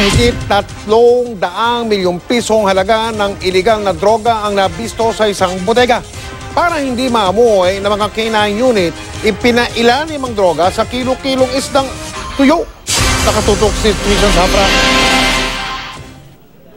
Mahigit 300 milyong pisong halaga ng iligal na droga ang nabisto sa isang bodega. Para hindi maamoy ng mga K9 unit, ipinailalim ang droga sa kilo-kilong isdang tuyo. Nakatutok si Trisha Zafra.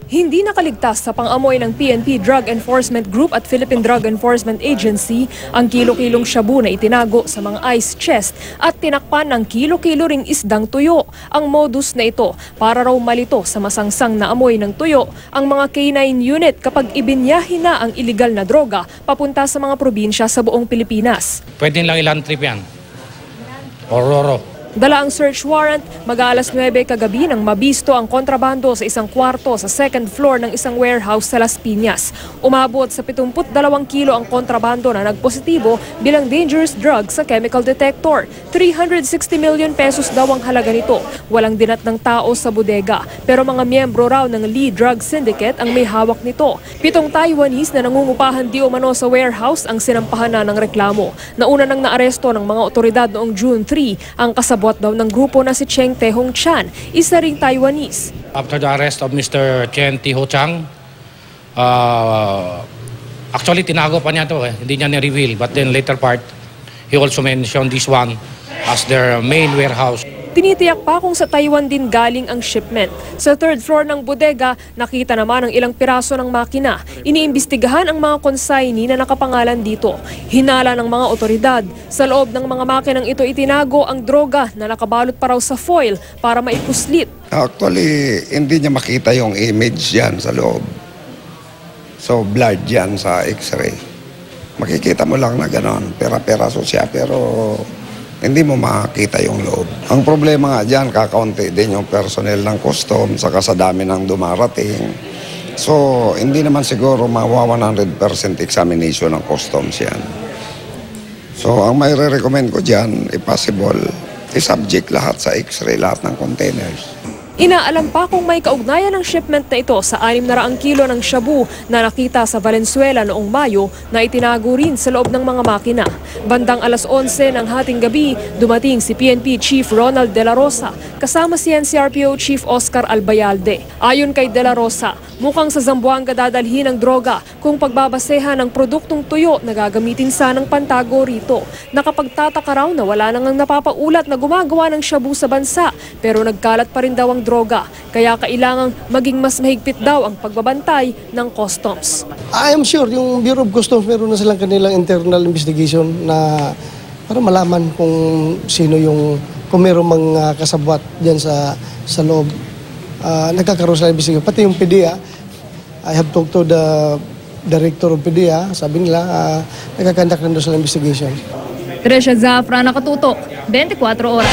Hindi nakaligtas sa pang-amoy ng PNP Drug Enforcement Group at Philippine Drug Enforcement Agency ang kilo-kilong shabu na itinago sa mga ice chest at tinakpan ng kilo-kilo ring isdang tuyo. Ang modus na ito para raw malito sa masangsang na amoy ng tuyo ang mga K9 unit kapag ibinyahe na ang iligal na droga papunta sa mga probinsya sa buong Pilipinas. Pwede lang ilan trip yan. Ororo. Dala ang search warrant, mag-aalas 9 kagabi nang mabisto ang kontrabando sa isang kwarto sa second floor ng isang warehouse sa Las Piñas. Umabot sa 72 kilo ang kontrabando na nagpositibo bilang dangerous drug sa chemical detector. 360 million pesos daw ang halaga nito. Walang dinat ng tao sa bodega, pero mga miyembro raw ng Lee Drug Syndicate ang may hawak nito. 7 Taiwanese na nangungupahan di umano sa warehouse ang sinampahan na ng reklamo. Nauna nang naaresto ng mga otoridad noong June 3 ang kasabot daw ng grupo na si Cheng Tehong Chan, isa ring Taiwanese. After the arrest of Mr. Chen Tiho Chang, actually tinago pa niya ito hindi niya ni-reveal. But then later part, he also mentioned this one as their main warehouse. Tinitiyak pa kung sa Taiwan din galing ang shipment. Sa third floor ng bodega, nakita naman ang ilang piraso ng makina. Iniimbestigahan ang mga consignee na nakapangalan dito. Hinala ng mga otoridad. Sa loob ng mga makinang ito itinago ang droga na nakabalot pa raw sa foil para maipuslit. Actually, hindi niya makita yung image yan sa loob. So, blurred yan sa x-ray. Makikita mo lang na gano'n, pera-peraso siya, pero hindi mo makita yung loob. Ang problema nga dyan, kakaunti din yung personnel ng custom saka sa dami ng dumarating. So, hindi naman siguro mawa 100% examination ng customs yan. So, ang may re-recommend ko dyan, if possible, i-subject lahat sa x-ray, lahat ng containers. Inaalam pa kung may kaugnayan ng shipment na ito sa 600 kilo ng shabu na nakita sa Valenzuela noong Mayo na itinago rin sa loob ng mga makina. Bandang alas 11 ng hating gabi, dumating si PNP Chief Ronald De La Rosa kasama si NCRPO Chief Oscar Albayalde. Ayon kay De La Rosa, mukhang sa Zamboanga dadalhin ang droga kung pagbabasehan ng produktong tuyo na gagamitin sanang pantago rito. Nakapagtataka raw na wala nang napapaulat na gumagawa ng shabu sa bansa pero nagkalat pa rin daw ang droga. Kaya kailangang maging mas mahigpit daw ang pagbabantay ng customs. I am sure yung Bureau of Customs meron na silang kanilang internal investigation na para malaman kung sino yung kung meron mga kasabwat dyan sa loob. Nagkakaroon sila investigation. Pati yung PDEA, I have talked to the director of PDEA, sabi nila nagkakandak na doon sila investigation. Trisha Zafra, nakatutok, 24 oras.